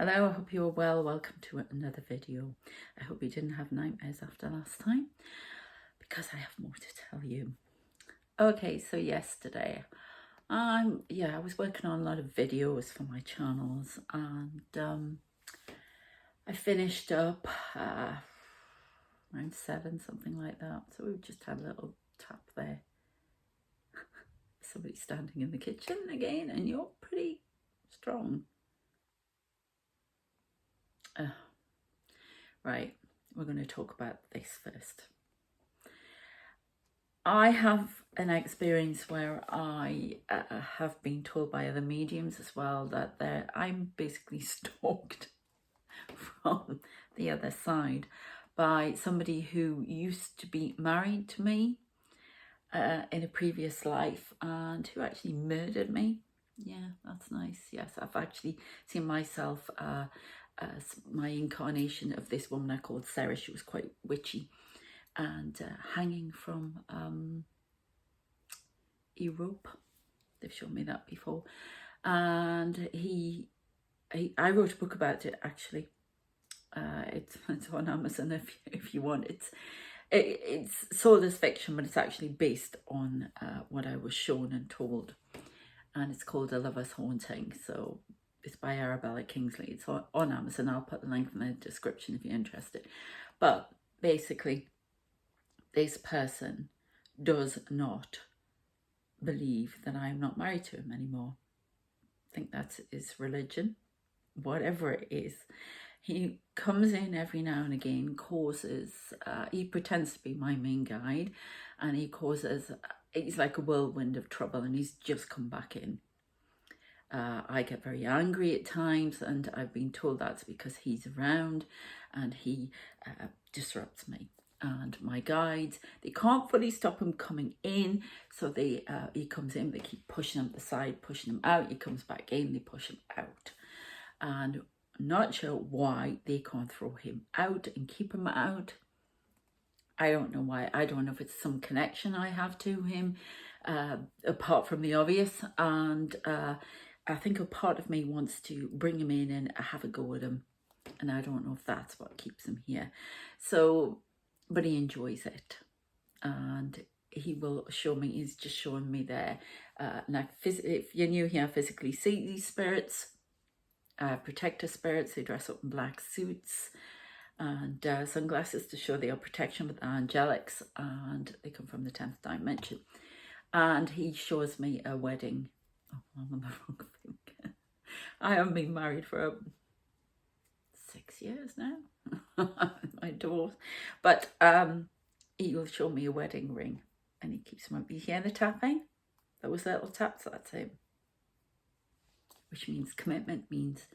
Hello, I hope you're well. Welcome to another video. I hope you didn't have nightmares after last time, because I have more to tell you. Okay, so yesterday, I was working on a lot of videos for my channels, and I finished up around 7, something like that. So we just had a little tap there. Somebody standing in the kitchen again, and you're pretty strong. Right, we're going to talk about this first. I have an experience where I have been told by other mediums as well that I'm basically stalked from the other side by somebody who used to be married to me in a previous life and who actually murdered me. Yeah, that's nice. Yes, I've actually seen myself as my incarnation of this woman I called Sarah. She was quite witchy and hanging from a rope. They've shown me that before. And I wrote a book about it, actually. It's on Amazon if you want. It's sold as fiction, but it's actually based on what I was shown and told. And it's called A Lover's Haunting. So it's by Arabella Kingsley. It's on Amazon. I'll put the link in the description if you're interested. But basically, this person does not believe that I'm not married to him anymore. I think that's his religion, whatever it is. He comes in every now and again, he pretends to be my main guide, and he's like a whirlwind of trouble, and he's just come back in. I get very angry at times, and I've been told that's because he's around and he disrupts me. And my guides, they can't fully stop him coming in, so he comes in, they keep pushing him to the side, pushing him out, he comes back in, they push him out. And I'm not sure why they can't throw him out and keep him out. I don't know why. I don't know if it's some connection I have to him, apart from the obvious. And I think a part of me wants to bring him in and have a go at him. And I don't know if that's what keeps him here. So, but he enjoys it. And he will show me, he's just showing me there. If you're new here, I physically see these spirits, protector spirits. They dress up in black suits and sunglasses to show their protection with the angelics, and they come from the 10th dimension. And he shows me a wedding. Oh, I'm on the wrong thing. I haven't been married for 6 years now. My divorce. But he will show me a wedding ring, and he keeps my. You hear the tapping? Those little taps, that's him. Which means commitment, means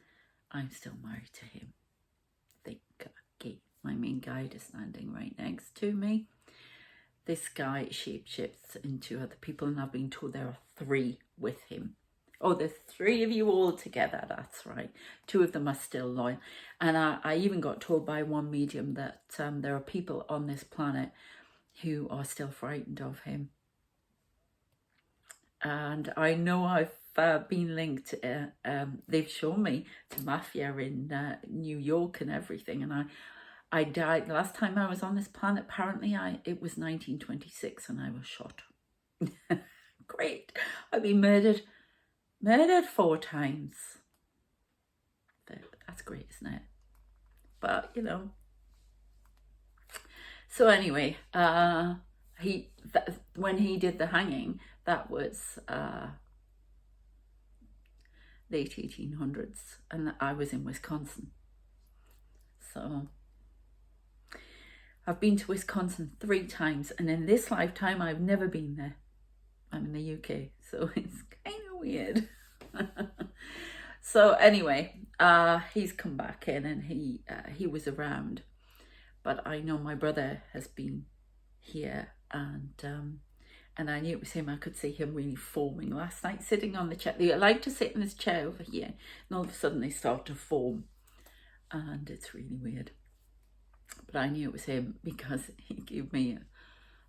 I'm still married to him. Think, okay, my main guide is standing right next to me. This guy shapeshifts into other people, and I've been told there are 3 with him. Oh, there's 3 of you all together, that's right. 2 of them are still loyal. And I even got told by one medium that there are people on this planet who are still frightened of him. And I know I've been linked, they've shown me to mafia in New York and everything. And I died, the last time I was on this planet, apparently it was 1926 and I was shot. Great. I've been murdered 4 times. That's great, isn't it? But, you know. So anyway, when he did the hanging, that was late 1800s, and I was in Wisconsin. So I've been to Wisconsin 3 times, and in this lifetime I've never been there. I'm in the UK, so it's kind of weird. So anyway, he's come back in, and he was around, but I know my brother has been here, and I knew it was him. I could see him really forming last night, sitting on the chair. They like to sit in this chair over here, and all of a sudden they start to form, and it's really weird. But I knew it was him because he gave me a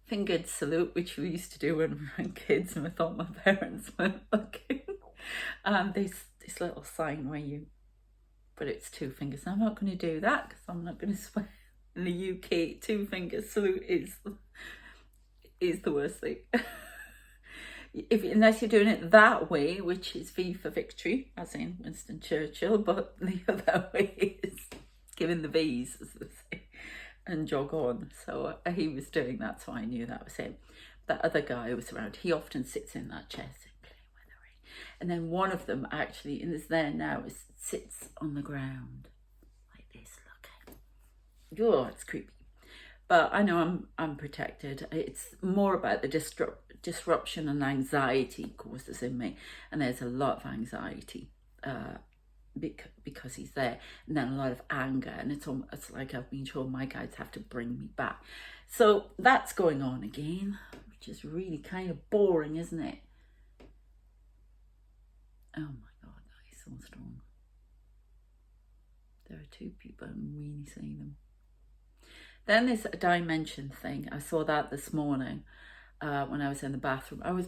fingered salute, which we used to do when we were kids, and I thought my parents were looking. And this little sign where you but it's two fingers. I'm not going to do that because I'm not going to swear. In the UK, two finger salute is the worst thing. Unless you're doing it that way, which is V for victory, as in Winston Churchill, but the other way is giving the V's, as they say, and jog on. So he was doing that, so I knew that was him. That other guy who was around, he often sits in that chair, and then one of them actually, and is there now, sits on the ground like this. Look, oh, it's creepy. But I know I'm protected. It's more about the disruption and anxiety causes in me, and there's a lot of anxiety because he's there, and then a lot of anger, and it's like I've been told my guides have to bring me back. So that's going on again, which is really kind of boring, isn't it? Oh my God, that is so strong. There are two people, I'm really seeing them. Then there's a dimension thing. I saw that this morning when I was in the bathroom. I was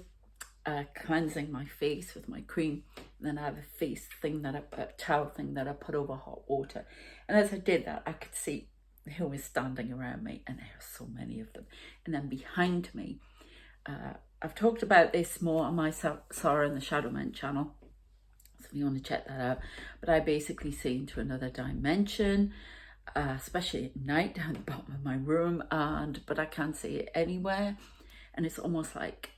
cleansing my face with my cream, and then I have a towel thing that I put over hot water. And as I did that, I could see who was standing around me, and there are so many of them. And then behind me, I've talked about this more on my Sarah and the Shadowmen channel, so if you want to check that out. But I basically see into another dimension, especially at night down the bottom of my room, but I can't see it anywhere. And it's almost like,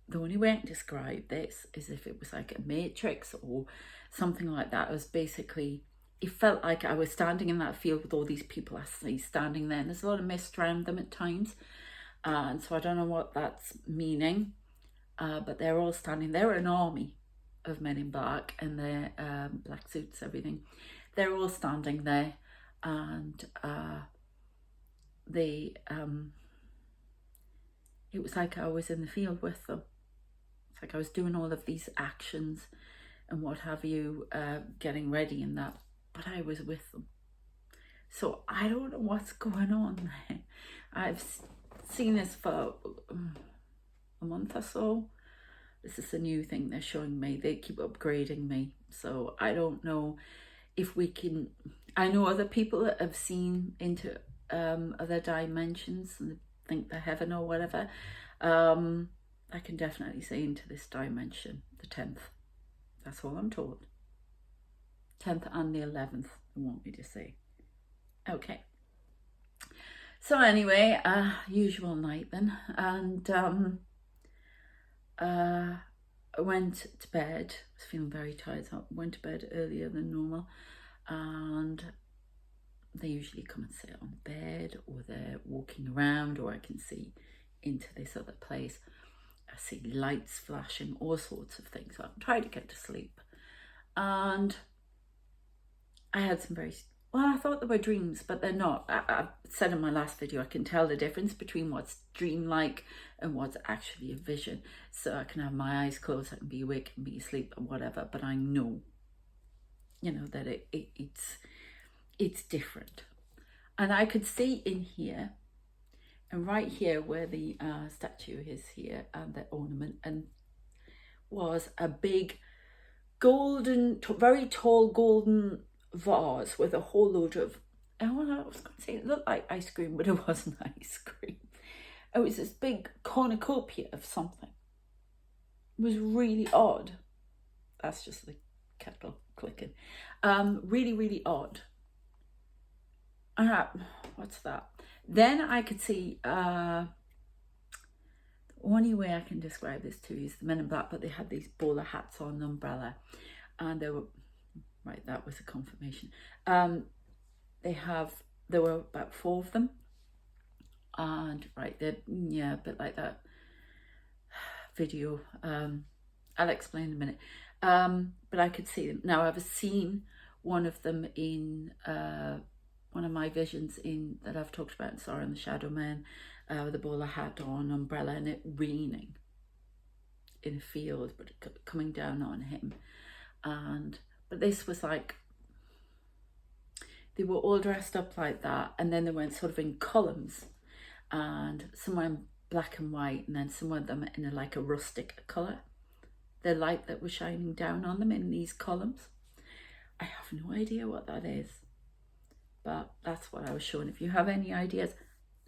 the only way I can describe this is if it was like a matrix or something like that. It was basically, it felt like I was standing in that field with all these people I see standing there, and there's a lot of mist around them at times, and so I don't know what that's meaning, but they're all standing. They're an army of men in black, and their black suits, everything. They're all standing there, and it was like I was in the field with them. It's like I was doing all of these actions and what have you, getting ready and that, but I was with them. So I don't know what's going on there. I've seen this for a month or so. This is a new thing they're showing me. They keep upgrading me. So I don't know if we can, I know other people that have seen into other dimensions and think they're heaven or whatever. I can definitely see into this dimension, the 10th. That's all I'm told. 10th and the 11th, they want me to see. Okay. So anyway, usual night then. And I went to bed. I was feeling very tired, so I went to bed earlier than normal. And they usually come and sit on the bed, or they're walking around, or I can see into this other place. I see lights flashing, all sorts of things. So I'm trying to get to sleep. And I had some I thought they were dreams, but they're not. I said in my last video, I can tell the difference between what's dreamlike and what's actually a vision. So I can have my eyes closed, I can be awake and be asleep and whatever, but I know, that it's different. And I could see in here, and right here where the statue is here, and the ornament, and was a big golden, very tall golden vase with a whole load of, I was going to say it looked like ice cream, but it wasn't ice cream. It was this big cornucopia of something. It was really odd. That's just the kettle clicking. Really, really odd. What's that? Then I could see, the only way I can describe this to you is the men in black, but they had these bowler hats on, an umbrella, and they were, right, that was a confirmation. There were about 4 of them, and right, they're, a bit like that video. I'll explain in a minute. But I could see them. Now I've seen one of them in one of my visions that I've talked about in Sarah and the Shadowmen, with a bowler hat on, umbrella, and it raining in a field, but coming down on him. But this was like, they were all dressed up like that, and then they went sort of in columns, and some were in black and white, and then some of them in like a rustic colour. The light that was shining down on them in these columns. I have no idea what that is. But that's what I was shown. If you have any ideas,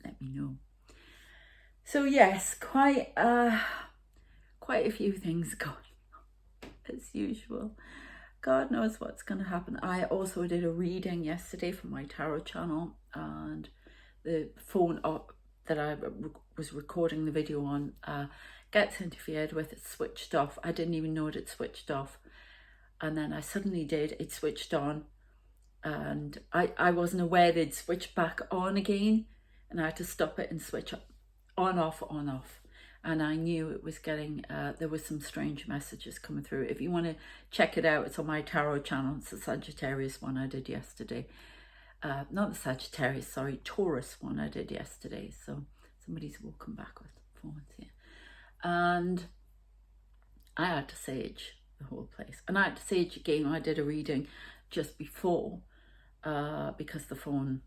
let me know. So yes, quite a few things going on, as usual. God knows what's going to happen. I also did a reading yesterday for my tarot channel, and the phone that I was recording the video on gets interfered with. It's switched off. I didn't even know it switched off, and then I suddenly did. It switched on, and I wasn't aware they'd switch back on again, and I had to stop it and switch on off. And I knew it was getting, there was some strange messages coming through. If you want to check it out, it's on my tarot channel. It's the Sagittarius one I did yesterday. Not the Sagittarius, sorry, Taurus one I did yesterday. So somebody's walking backwards and forwards here. And I had to sage the whole place. And I had to sage again. I did a reading just before because the phone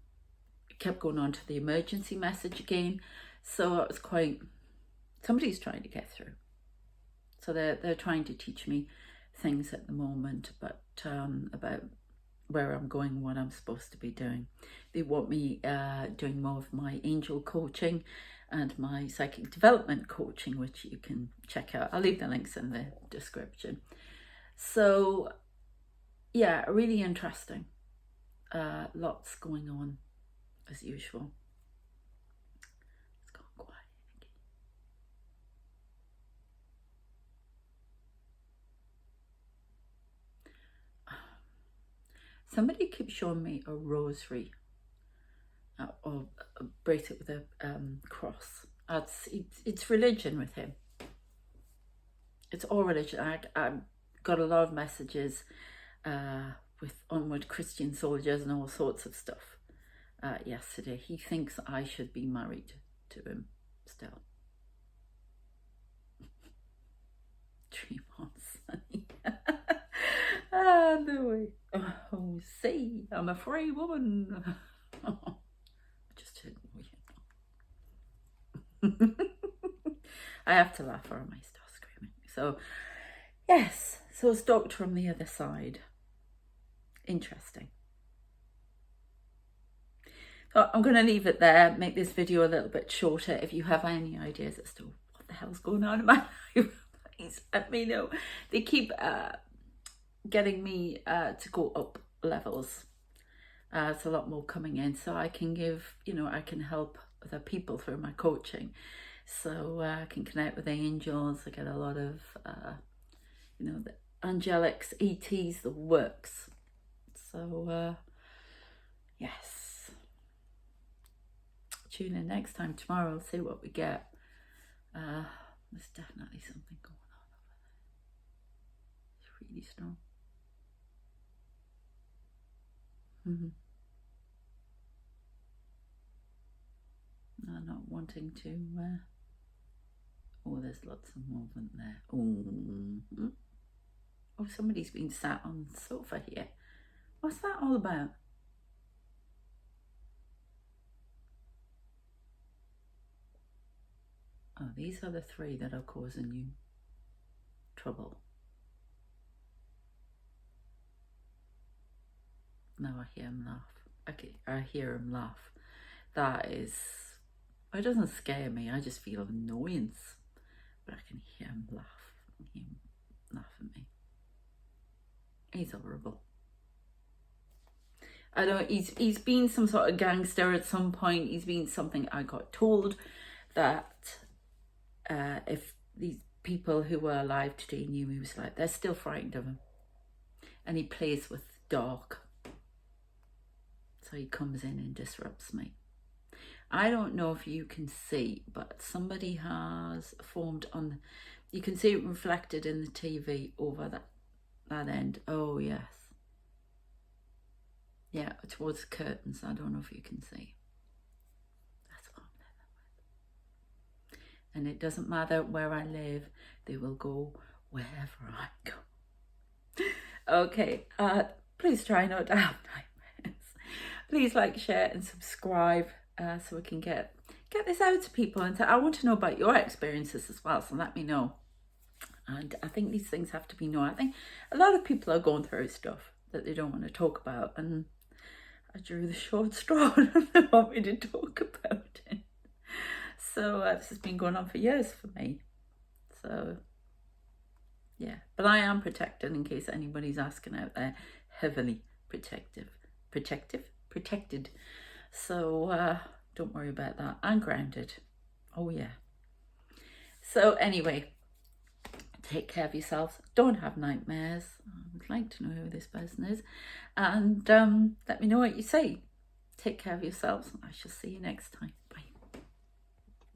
kept going on to the emergency message again. So it was quite... somebody's trying to get through. So they're trying to teach me things at the moment, but about where I'm going, what I'm supposed to be doing. They want me doing more of my angel coaching and my psychic development coaching, which you can check out. I'll leave the links in the description. So yeah, really interesting. Lots going on as usual. Somebody keeps showing me a rosary or a bracelet with a cross. It's religion with him. It's all religion. I got a lot of messages with onward Christian soldiers and all sorts of stuff yesterday. He thinks I should be married to him still. 3 months. No way. Oh, see, I'm a free woman. I just didn't know. I have to laugh or I might start screaming. So, yes, so it's Doctor on the other side. Interesting. So I'm going to leave it there, make this video a little bit shorter. If you have any ideas as to what the hell's going on in my life, please let me know. They keep getting me to go up levels. It's a lot more coming in, so I can give, I can help other people through my coaching. So I can connect with angels. I get a lot of, the angelics, ETs, the works. So, yes. Tune in next time tomorrow. I'll see what we get. There's definitely something going on over there. It's really strong. I'm not wanting to. Oh, there's lots of movement there. Oh, somebody's been sat on the sofa here. What's that all about? Oh, these are the 3 that are causing you trouble. Now I hear him laugh. Okay, I hear him laugh. It doesn't scare me, I just feel annoyance. But I can hear him laugh. I can hear him laugh at me. He's horrible. I know he's been some sort of gangster at some point. He's been something. I got told that if these people who were alive today knew he was like, they're still frightened of him. And he plays with dark. So he comes in and disrupts me. I don't know if you can see, but somebody has formed on, you can see it reflected in the TV over that end. Oh, yes. Yeah, towards the curtains. I don't know if you can see. That's what I'm living with. And it doesn't matter where I live, they will go wherever I go. Okay, please try not to have nightmares. Please like, share and subscribe so we can get this out to people. And I want to know about your experiences as well, so let me know. And I think these things have to be known. I think a lot of people are going through stuff. that they don't want to talk about, and I drew the short straw and they want me to talk about it. So this has been going on for years for me. So yeah, but I am protected, in case anybody's asking out there. Heavily protected. So don't worry about that. I'm grounded. Oh yeah. So anyway, take care of yourselves. Don't have nightmares. I would like to know who this person is. And let me know what you say. Take care of yourselves. I shall see you next time.